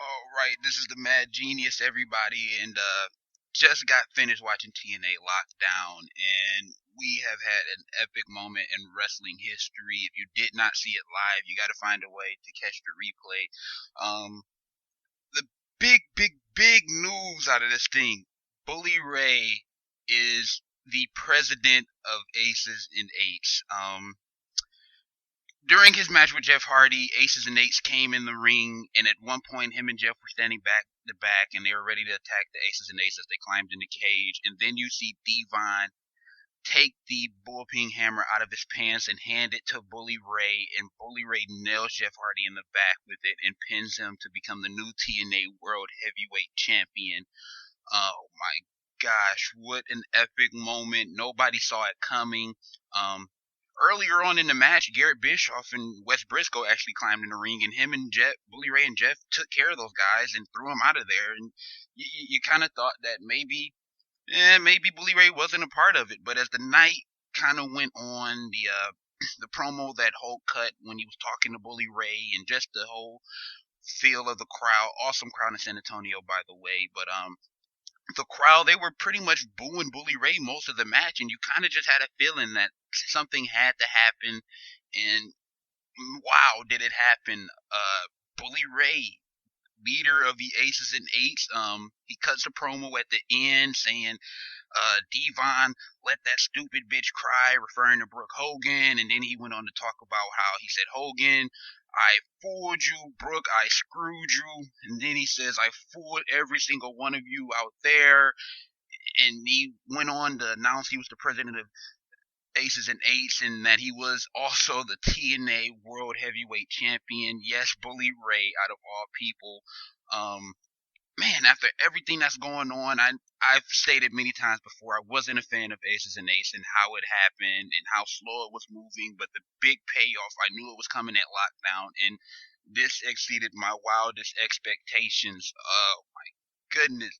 All right, this is the Mad Genius, everybody, and just got finished watching TNA Lockdown, and we have had an epic moment in wrestling history. If you did not see it live, you got to find a way to catch the replay. The big news out of this thing: Bully Ray is the president of Aces and Eights. During his match with Jeff Hardy, Aces and Eights came in the ring, and at one point, him and Jeff were standing back to back, and they were ready to attack the Aces and Eights as they climbed in the cage. And then you see Devon take the bullpen hammer out of his pants and hand it to Bully Ray, and Bully Ray nails Jeff Hardy in the back with it and pins him to become the new TNA World Heavyweight Champion. Oh my gosh, what an epic moment. Nobody saw it coming. Earlier on in the match, Garrett Bischoff and Wes Briscoe actually climbed in the ring, and him and Jeff, Bully Ray and Jeff took care of those guys and threw them out of there. And you kind of thought that maybe Bully Ray wasn't a part of it. But as the night kind of went on, the promo that Hulk cut when he was talking to Bully Ray, and just the whole feel of the crowd, awesome crowd in San Antonio, by the way. But the crowd, they were pretty much booing Bully Ray most of the match, and you kind of just had a feeling that something had to happen. And wow, did it happen? Bully Ray, leader of the Aces and Eights, he cuts a promo at the end saying, Devon, let that stupid bitch cry, referring to Brooke Hogan. And then he went on to talk about how he said, Hogan, I fooled you, Brooke, I screwed you. And then he says, I fooled every single one of you out there. And he went on to announce he was the president of Aces and Eights, and that he was also the TNA World Heavyweight Champion. Yes, Bully Ray, out of all people. Man, after everything that's going on, I've stated many times before, I wasn't a fan of Aces and Eights and how it happened and how slow it was moving, but the big payoff, I knew it was coming at Lockdown, and this exceeded my wildest expectations. Oh my goodness.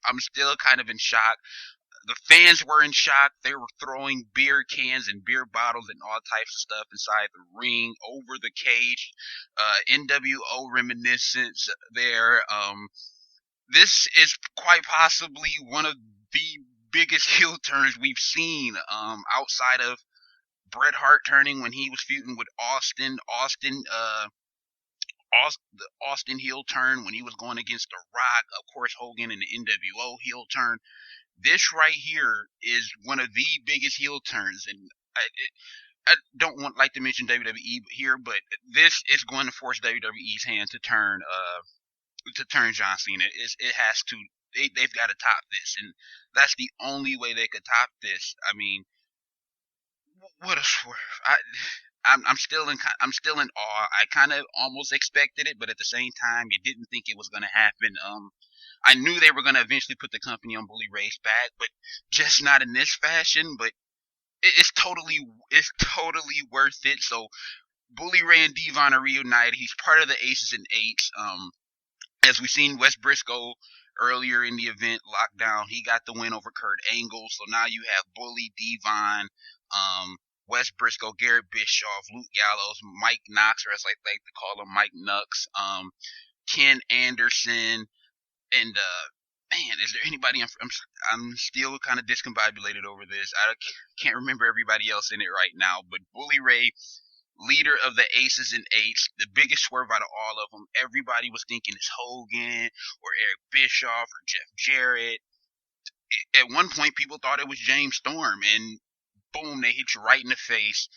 I'm still kind of in shock. The fans were in shock. They were throwing beer cans and beer bottles and all types of stuff inside the ring, over the cage. NWO reminiscence there. This is quite possibly one of the biggest heel turns we've seen, outside of Bret Hart turning when he was feuding with Austin. The Austin heel turn when he was going against The Rock. Of course, Hogan and the NWO heel turn. This right here is one of the biggest heel turns, and I don't like to mention WWE here, but this is going to force WWE's hand to turn John Cena. It has to. They've got to top this, and that's the only way they could top this. I mean, what a swerve! I'm still in awe. I kind of almost expected it, but at the same time, you didn't think it was going to happen. I knew they were going to eventually put the company on Bully Ray's back, but just not in this fashion. But it's totally worth it. So Bully Ray and Devon are reunited. He's part of the Aces and Eights. As we've seen Wes Briscoe earlier in the event, Lockdown, he got the win over Kurt Angle. So now you have Bully, Devon, Wes Briscoe, Garrett Bischoff, Luke Gallows, Mike Knox, or as I like to call him, Mike Nux, Ken Anderson, and man, is there anybody? I'm still kind of discombobulated over this. I can't remember everybody else in it right now, but Bully Ray, leader of the Aces and Eights, the biggest swerve out of all of them. Everybody was thinking it's Hogan or Eric Bischoff or Jeff Jarrett. At one point, people thought it was James Storm, and boom, they hit you right in the face.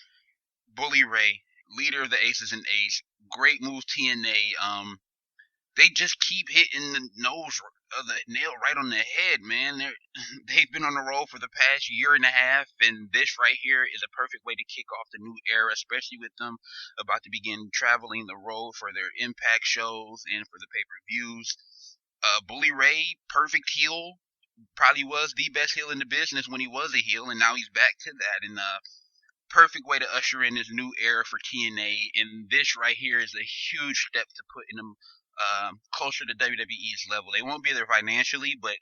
Bully Ray, leader of the Aces and Eights, great moves TNA. They just keep hitting the nose of the nail right on the head, man. They've been on the road for the past year and a half, and this right here is a perfect way to kick off the new era, especially with them about to begin traveling the road for their Impact shows and for the pay-per-views. Bully Ray, perfect heel, probably was the best heel in the business when he was a heel, and now he's back to that. And perfect way to usher in this new era for TNA. And this right here is a huge step to putting them closer to WWE's level. They won't be there financially, but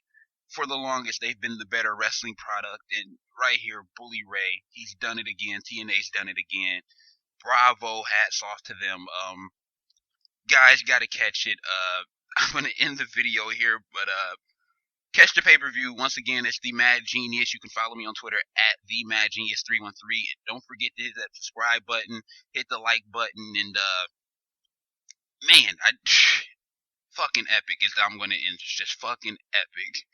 for the longest, they've been the better wrestling product. And right here, Bully Ray, he's done it again. TNA's done it again. Bravo, hats off to them. guys got to catch it. I'm gonna end the video here, but catch the pay-per-view. Once again, it's the Mad Genius. You can follow me on Twitter at the Mad Genius 313. Don't forget to hit that subscribe button, hit the like button, and man, I fucking epic is how I'm gonna end. It's just fucking epic.